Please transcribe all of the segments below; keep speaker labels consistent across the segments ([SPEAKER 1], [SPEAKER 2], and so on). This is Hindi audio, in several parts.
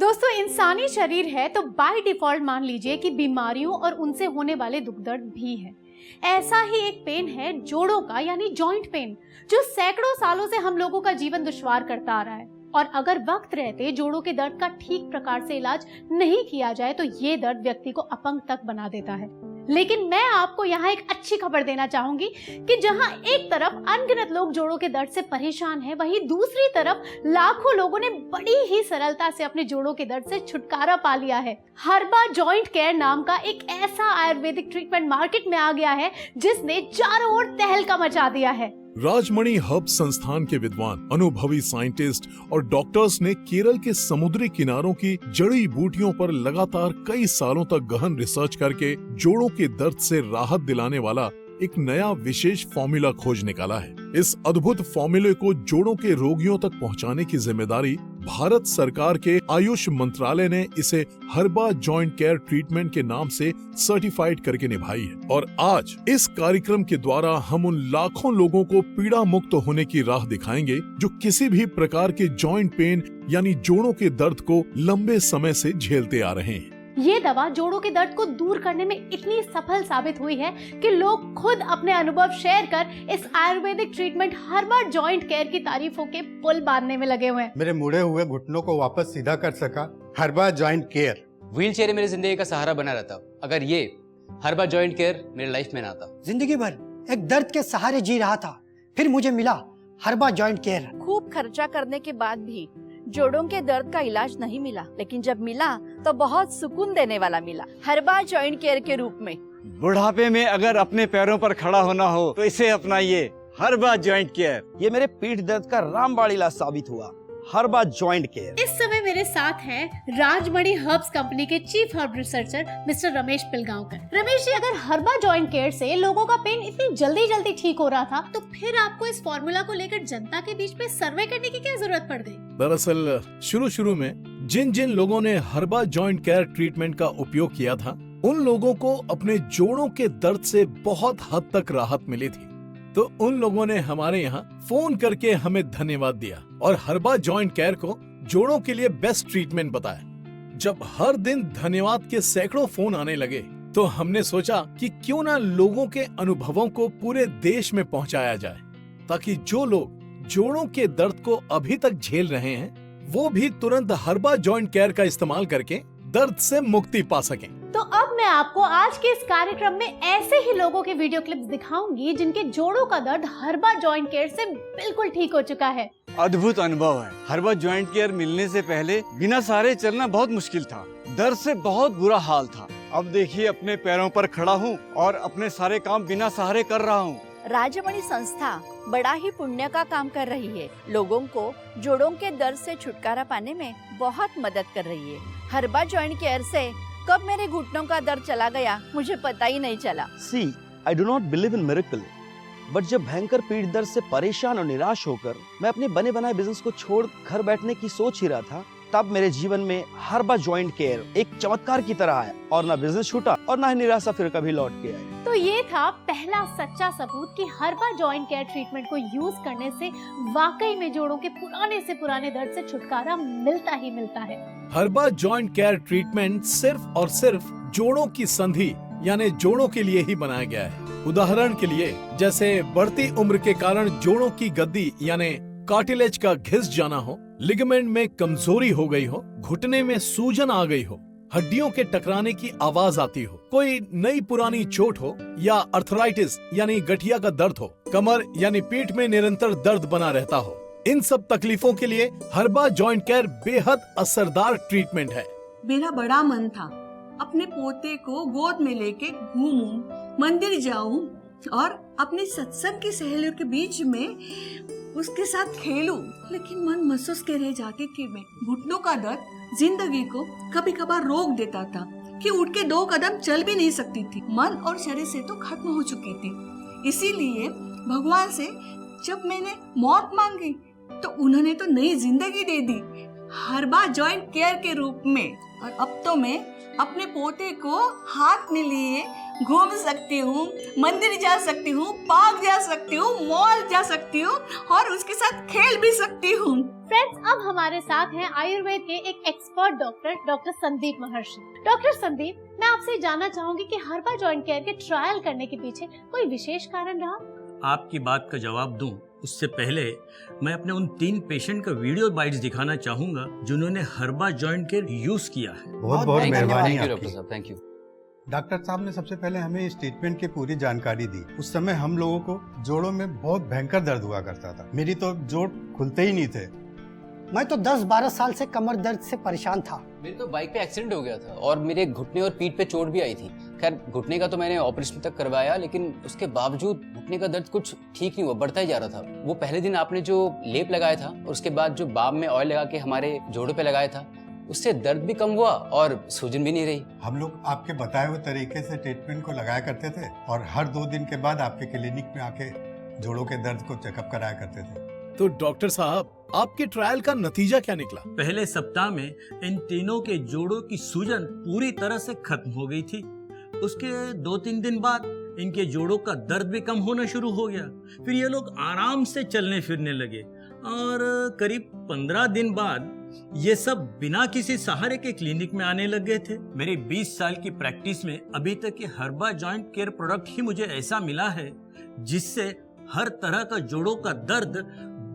[SPEAKER 1] दोस्तों, इंसानी शरीर है तो बाय डिफॉल्ट मान लीजिए कि बीमारियों और उनसे होने वाले दुख दर्द भी है। ऐसा ही एक पेन है जोड़ों का, यानी जॉइंट पेन, जो सैकड़ों सालों से हम लोगों का जीवन दुश्वार करता आ रहा है। और अगर वक्त रहते जोड़ों के दर्द का ठीक प्रकार से इलाज नहीं किया जाए तो ये दर्द व्यक्ति को अपंग तक बना देता है। लेकिन मैं आपको यहाँ एक अच्छी खबर देना चाहूंगी कि जहाँ एक तरफ अनगिनत लोग जोड़ों के दर्द से परेशान हैं, वहीं दूसरी तरफ लाखों लोगों ने बड़ी ही सरलता से अपने जोड़ों के दर्द से छुटकारा पा लिया है। हर्बा जॉइंट केयर नाम का एक ऐसा आयुर्वेदिक ट्रीटमेंट मार्केट में आ गया है जिसने चारों ओर तहलका मचा दिया है।
[SPEAKER 2] राजमणि हर्ब संस्थान के विद्वान, अनुभवी साइंटिस्ट और डॉक्टर्स ने केरल के समुद्री किनारों की जड़ी बूटियों पर लगातार कई सालों तक गहन रिसर्च करके जोड़ों के दर्द से राहत दिलाने वाला एक नया विशेष फॉर्मूला खोज निकाला है। इस अद्भुत फॉर्मूले को जोड़ों के रोगियों तक पहुंचाने की जिम्मेदारी भारत सरकार के आयुष मंत्रालय ने इसे हर्बा जॉइंट केयर ट्रीटमेंट के नाम से सर्टिफाइड करके निभाई है। और आज इस कार्यक्रम के द्वारा हम उन लाखों लोगों को पीड़ा मुक्त होने की राह दिखाएंगे जो किसी भी प्रकार के जॉइंट पेन यानी जोड़ों के दर्द को लंबे समय से झेलते आ रहे हैं।
[SPEAKER 1] ये दवा जोड़ों के दर्द को दूर करने में इतनी सफल साबित हुई है कि लोग खुद अपने अनुभव शेयर कर इस आयुर्वेदिक ट्रीटमेंट हर्बा जॉइंट केयर की तारीफों के पुल बांधने में लगे हुए हैं।
[SPEAKER 3] मेरे मुड़े हुए घुटनों को वापस सीधा कर सका हर्बा जॉइंट केयर।
[SPEAKER 4] व्हील चेयर मेरी जिंदगी का सहारा बना रहता अगर ये हर्बा जॉइंट केयर मेरे लाइफ में ना आता।
[SPEAKER 5] जिंदगी भर एक दर्द के सहारे जी रहा था, फिर मुझे मिला हर्बा जॉइंट केयर।
[SPEAKER 6] खूब खर्चा करने के बाद भी जोड़ों के दर्द का इलाज नहीं मिला, लेकिन जब मिला तो बहुत सुकून देने वाला मिला, हर्बा जॉइंट केयर के रूप में।
[SPEAKER 7] बुढ़ापे में अगर अपने पैरों पर खड़ा होना हो तो इसे अपनाइए, हर्बा जॉइंट केयर।
[SPEAKER 8] ये मेरे पीठ दर्द का रामबाण इलाज साबित हुआ, हर्बा जॉइंट केयर।
[SPEAKER 1] इस समय मेरे साथ हैं राजमणि हर्ब्स कंपनी के chief herb researcher mister Ramesh Pilgaonkar. Ramesh ji, अगर हर्बा जॉइंट केयर से लोगों का पेन इतनी जल्दी ठीक हो रहा था तो फिर आपको इस फॉर्मूला को लेकर जनता के बीच में सर्वे करने की क्या जरूरत पड़ गई?
[SPEAKER 2] दरअसल शुरू में जिन लोगों ने हर्बा जॉइंट केयर ट्रीटमेंट का उपयोग किया था उन लोगों को अपने जोड़ों के दर्द से बहुत हद तक राहत मिली थी। तो उन लोगों ने हमारे यहाँ फोन करके हमें धन्यवाद दिया और हर्बा जॉइंट केयर को जोड़ों के लिए बेस्ट ट्रीटमेंट बताया। जब हर दिन धन्यवाद के सैकड़ों फोन आने लगे तो हमने सोचा कि क्यों ना लोगों के अनुभवों को पूरे देश में पहुंचाया जाए, ताकि जो लोग जोड़ों के दर्द को अभी तक झेल रहे हैं वो भी तुरंत हर्बा जॉइंट केयर का इस्तेमाल करके दर्द से मुक्ति पा सकें।
[SPEAKER 1] तो अब मैं आपको आज के इस कार्यक्रम में ऐसे ही लोगों के वीडियो क्लिप्स दिखाऊंगी जिनके जोड़ों का दर्द हर्बा जॉइंट केयर से बिल्कुल ठीक हो चुका है।
[SPEAKER 7] अद्भुत अनुभव है। हर्बा जॉइंट केयर मिलने से पहले बिना सहारे चलना बहुत मुश्किल था, दर्द से बहुत बुरा हाल था। अब देखिए अपने पैरों पर खड़ा हूँ और अपने सारे काम बिना सहारे कर रहा हूँ।
[SPEAKER 6] राजमणि संस्था बड़ा ही पुण्य का काम कर रही है, लोगों को जोड़ों के दर्द से छुटकारा पाने में बहुत मदद कर रही है। हर्बा जॉइंट केयर से कब मेरे घुटनों का दर्द चला गया मुझे पता ही नहीं चला।
[SPEAKER 8] See, I do not believe in miracle, but जब भयंकर पीठ दर्द से परेशान और निराश होकर मैं अपने बने बनाए बिजनेस को छोड़ घर बैठने की सोच ही रहा था, तब मेरे जीवन में हर्बा जॉइंट केयर एक चमत्कार की तरह आया और ना बिजनेस छूटा और ना ही निराशा फिर कभी लौट के आई।
[SPEAKER 1] तो ये था पहला सच्चा सबूत कि हर्बा जॉइंट केयर ट्रीटमेंट को यूज करने से वाकई में जोड़ों के पुराने से पुराने दर्द से छुटकारा मिलता ही मिलता है।
[SPEAKER 2] हर्बा जॉइंट केयर ट्रीटमेंट सिर्फ और सिर्फ जोड़ों की संधि यानी जोड़ों के लिए ही बनाया गया है। उदाहरण के लिए जैसे बढ़ती उम्र के कारण जोड़ों की गद्दी यानी कार्टिलेज का घिस जाना हो, लिगामेंट में कमजोरी हो गई हो, घुटने में सूजन आ गई हो, हड्डियों के टकराने की आवाज आती हो, कोई नई पुरानी चोट हो या अर्थराइटिस यानी गठिया का दर्द हो, कमर यानी पीठ में निरंतर दर्द बना रहता हो, इन सब तकलीफों के लिए हर्बा जॉइंट केयर बेहद असरदार ट्रीटमेंट है।
[SPEAKER 9] मेरा बड़ा मन था अपने पोते को गोद में लेके घूमूं, मंदिर जाऊं और अपनी सत्संग की सहेलियों के बीच में उसके साथ खेलूं, लेकिन मन महसूस के रह जाती कि मैं घुटनों का दर्द जिंदगी को कभी कभार रोक देता था कि उठ के 2 कदम चल भी नहीं सकती थी। मन और शरीर से तो खत्म हो चुकी थी। इसीलिए भगवान से जब मैंने मौत मांगी तो उन्होंने तो नई जिंदगी दे दी हर्बा जॉइंट केयर के रूप में। और अब तो मैं अपने पोते को हाथ में लिए घूम सकती हूँ, मंदिर जा सकती हूँ, पार्क जा सकती हूँ, मॉल जा सकती हूँ और उसके साथ खेल भी सकती हूँ।
[SPEAKER 1] फ्रेंड्स, अब हमारे साथ हैं आयुर्वेद के एक एक्सपर्ट डॉक्टर संदीप महर्षि। डॉक्टर संदीप, मैं आपसे जानना चाहूंगी कि हर्बा जॉइंट केयर के ट्रायल करने के पीछे कोई विशेष कारण रहा?
[SPEAKER 10] आपकी बात का जवाब दूं उससे पहले मैं अपने उन 3 पेशेंट का वीडियो बाइट्स दिखाना चाहूंगा जिन्होंने हर्बा जॉइंट केयर यूज किया है।
[SPEAKER 3] बहुत बहुत मेहरबानी
[SPEAKER 4] थैंक यू डॉक्टर
[SPEAKER 3] आपकी।
[SPEAKER 4] साहब, थैंक यू।
[SPEAKER 3] डॉक्टर साहब ने सबसे पहले हमें इस ट्रीटमेंट की पूरी जानकारी दी। उस समय हम लोगों को जोड़ों में बहुत भयंकर दर्द हुआ करता था। मेरी तो जोड़ खुलते ही नहीं थे।
[SPEAKER 5] मैं तो 10-12 साल से कमर दर्द से परेशान था।
[SPEAKER 4] मेरे तो बाइक पे एक्सीडेंट हो गया था और मेरे घुटने और पीठ पे चोट भी आई थी। खैर, घुटने का तो मैंने ऑपरेशन तक करवाया, लेकिन उसके बावजूद घुटने का दर्द कुछ ठीक नहीं हुआ, बढ़ता ही जा रहा था। वो पहले दिन आपने जो लेप लगाया था और उसके बाद जो बाम में ऑयल लगा के हमारे जोड़ों पे लगाया था, उससे दर्द भी कम हुआ और सूजन भी नहीं रही।
[SPEAKER 3] हम लोग आपके बताए हुए तरीके से ट्रीटमेंट को लगाया करते थे और हर 2 दिन के बाद आपके क्लिनिक में आके जोड़ों के दर्द को चेकअप कराया करते थे।
[SPEAKER 2] तो डॉक्टर साहब, आपके ट्रायल का नतीजा क्या निकला?
[SPEAKER 10] पहले सप्ताह में इन तीनों के जोड़ों की सूजन पूरी तरह से खत्म हो गई थी। उसके 2-3 दिन बाद इनके जोड़ों का दर्द भी कम होना शुरू हो गया। फिर ये लोग आराम से चलने फिरने लगे और करीब 15 दिन बाद ये सब बिना किसी सहारे के क्लिनिक में आने लग गए थे। मेरी 20 साल की प्रैक्टिस में अभी तक ये हर्बा जॉइंट केयर प्रोडक्ट ही मुझे ऐसा मिला है जिससे हर तरह का जोड़ों का दर्द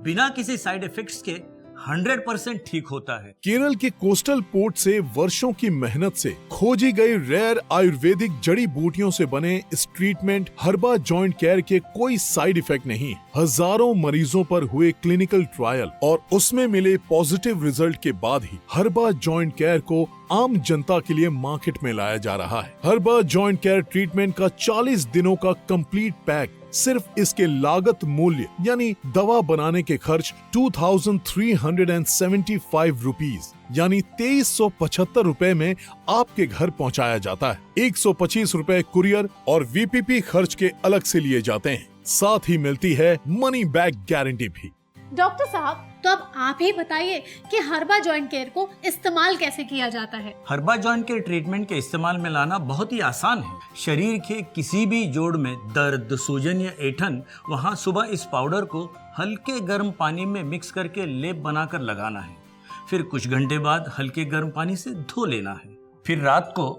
[SPEAKER 10] बिना किसी साइड इफेक्ट्स के 100% ठीक होता है।
[SPEAKER 2] केरल के कोस्टल पोर्ट से वर्षों की मेहनत से खोजी गई रेयर आयुर्वेदिक जड़ी बूटियों से बने इस ट्रीटमेंट हर्बा जॉइंट केयर के कोई साइड इफेक्ट नहीं। हजारों मरीजों पर हुए क्लिनिकल ट्रायल और उसमें मिले पॉजिटिव रिजल्ट के बाद ही हर्बा जॉइंट केयर को आम जनता के लिए मार्केट में लाया जा रहा है। हर्बा जॉइंट केयर ट्रीटमेंट का 40 दिनों का कंप्लीट पैक सिर्फ इसके लागत मूल्य यानी दवा बनाने के खर्च 2375 रुपीज यानी 2375 रुपए में आपके घर पहुंचाया जाता है। 125 रुपए कुरियर और वीपीपी खर्च के अलग से लिए जाते हैं। साथ ही मिलती है मनी बैक गारंटी भी।
[SPEAKER 1] डॉक्टर साहब, तो अब आप ही बताइए कि हर्बा जॉइंट केयर को इस्तेमाल कैसे किया जाता है?
[SPEAKER 10] हर्बा जॉइंट केयर ट्रीटमेंट के इस्तेमाल में लाना बहुत ही आसान है। शरीर के किसी भी जोड़ में दर्द, सूजन या ऐंठन, वहाँ सुबह इस पाउडर को हल्के गर्म पानी में मिक्स करके लेप बनाकर लगाना है। फिर कुछ घंटे बाद हल्के गर्म पानी से धो लेना है। फिर रात को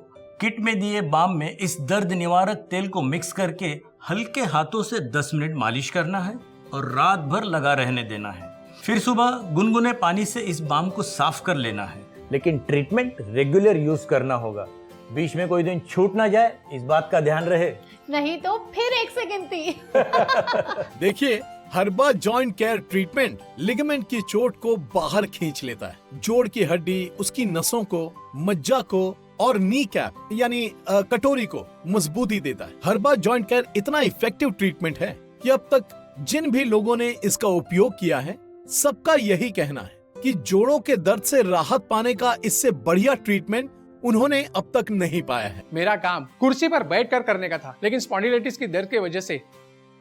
[SPEAKER 10] किट में दिए बाम में इस दर्द निवारक तेल को मिक्स करके हल्के हाथों से 10 मिनट मालिश करना है और रात भर लगा रहने देना है। फिर सुबह गुनगुने पानी से इस बाम को साफ कर लेना है। लेकिन ट्रीटमेंट रेगुलर यूज करना होगा, बीच में कोई दिन छूट ना जाए, इस बात का ध्यान रहे।
[SPEAKER 1] नहीं तो फिर 1 से गिनती।
[SPEAKER 2] देखिए, हर्बा जॉइंट केयर ट्रीटमेंट लिगामेंट की चोट को बाहर खींच लेता है। जोड़ की हड्डी, उसकी नसों को, मज्जा को और नी कैप यानी कटोरी को मजबूती देता है। हर्बा जॉइंट केयर इतना इफेक्टिव ट्रीटमेंट है कि अब तक जिन भी लोगों ने इसका उपयोग किया है, सबका यही कहना है कि जोड़ों के दर्द से राहत पाने का इससे बढ़िया ट्रीटमेंट उन्होंने अब तक नहीं पाया है।
[SPEAKER 11] मेरा काम कुर्सी पर बैठकर करने का था, लेकिन स्पॉन्डिलाइटिस की दर्द की वजह से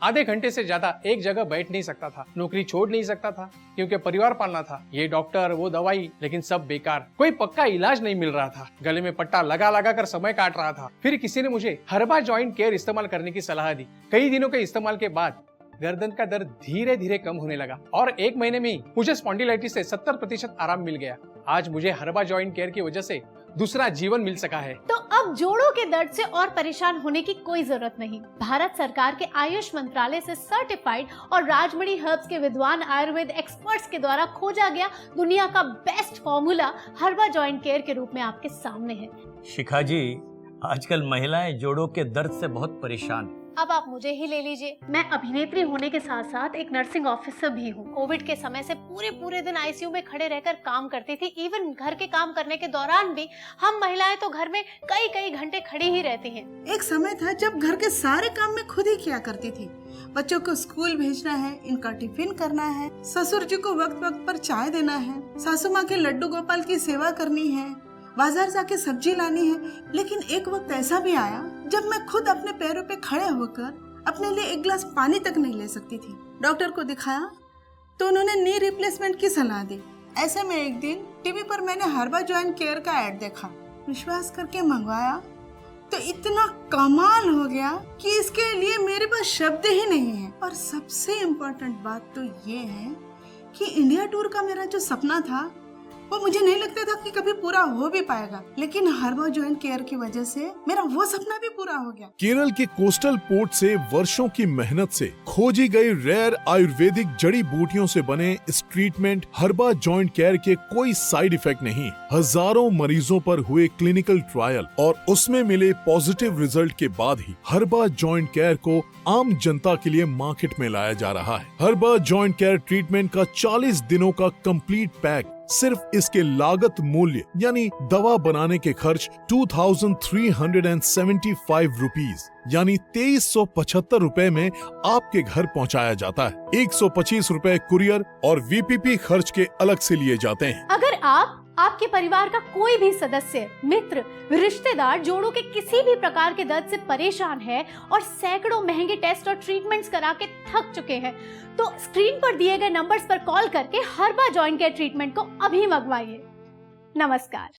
[SPEAKER 11] आधे घंटे से ज्यादा एक जगह बैठ नहीं सकता था, नौकरी छोड़ नहीं सकता था क्योंकि परिवार पालना था। ये डॉक्टर, वो दवाई, लेकिन सब बेकार। कोई पक्का इलाज नहीं मिल रहा था। गले में पट्टा लगा लगा कर समय काट रहा था। फिर किसी ने मुझे हर्बा जॉइंट केयर इस्तेमाल करने की सलाह दी। कई दिनों के इस्तेमाल के बाद गर्दन का दर्द धीरे धीरे कम होने लगा और 1 महीने में ही मुझे स्पॉन्डिलाइटिस से 70% आराम मिल गया। आज मुझे हर्बा जॉइंट केयर की वजह से दूसरा जीवन मिल सका है।
[SPEAKER 1] तो अब जोड़ों के दर्द से और परेशान होने की कोई जरूरत नहीं। भारत सरकार के आयुष मंत्रालय से सर्टिफाइड और राजमणी हर्ब्स के विद्वान आयुर्वेद एक्सपर्ट्स के द्वारा खोजा गया दुनिया का बेस्ट फॉर्मूला हर्बा जॉइंट केयर के रूप में आपके सामने है।
[SPEAKER 10] शिखा जी, आजकल महिलाएं जोड़ों के दर्द से बहुत परेशान।
[SPEAKER 1] अब आप मुझे ही ले लीजिए। मैं अभिनेत्री होने के साथ साथ एक नर्सिंग ऑफिसर भी हूँ। कोविड के समय से पूरे दिन आईसीयू में खड़े रहकर काम करती थी। इवन घर के काम करने के दौरान भी हम महिलाएं तो घर में कई घंटे खड़ी ही रहती हैं।
[SPEAKER 9] एक समय था जब घर के सारे काम मैं खुद ही किया करती थी। बच्चों को स्कूल भेजना है, इनका टिफिन करना है, ससुर जी को वक्त वक्त पर चाय देना है, सासू माँ के लड्डू गोपाल की सेवा करनी है, बाजार जाके सब्जी लानी है। लेकिन एक वक्त ऐसा भी आया जब मैं खुद अपने पैरों पे खड़े होकर अपने लिए एक गिलास पानी तक नहीं ले सकती थी। डॉक्टर को दिखाया तो उन्होंने नी रिप्लेसमेंट की सलाह दी। ऐसे में एक दिन टीवी पर मैंने हर्बा जॉइंट केयर का ऐड देखा, विश्वास करके मंगवाया तो इतना कमाल हो गया कि इसके लिए मेरे पास शब्द ही नहीं है। और सबसे इम्पोर्टेंट बात तो ये है कि इंडिया टूर का मेरा जो सपना था वो मुझे नहीं लगता था कि कभी पूरा हो भी पाएगा, लेकिन हर्बा जॉइंट केयर की वजह से मेरा वो सपना भी पूरा हो गया।
[SPEAKER 2] केरल के कोस्टल पोर्ट से वर्षों की मेहनत से खोजी गई रेयर आयुर्वेदिक जड़ी बूटियों से बने इस ट्रीटमेंट हर्बा जॉइंट केयर के कोई साइड इफेक्ट नहीं। हजारों मरीजों पर हुए क्लिनिकल ट्रायल और उसमें मिले पॉजिटिव रिजल्ट के बाद ही हर्बा जॉइंट केयर को आम जनता के लिए मार्केट में लाया जा रहा है। हर्बा जॉइंट केयर ट्रीटमेंट का 40 दिनों का कंप्लीट पैक सिर्फ इसके लागत मूल्य यानी दवा बनाने के खर्च 2375 रुपीज यानी 2375 रुपए में आपके घर पहुंचाया जाता है। 125 रुपए कुरियर और वीपीपी खर्च के अलग से लिए जाते हैं।
[SPEAKER 1] अगर आप, आपके परिवार का कोई भी सदस्य, मित्र, रिश्तेदार जोड़ों के किसी भी प्रकार के दर्द से परेशान है और सैकड़ों महंगे टेस्ट और ट्रीटमेंट्स करा के थक चुके हैं, तो स्क्रीन पर दिए गए नंबर्स पर कॉल करके हर्बा जॉइंट केयर ट्रीटमेंट को अभी मंगवाइए। नमस्कार।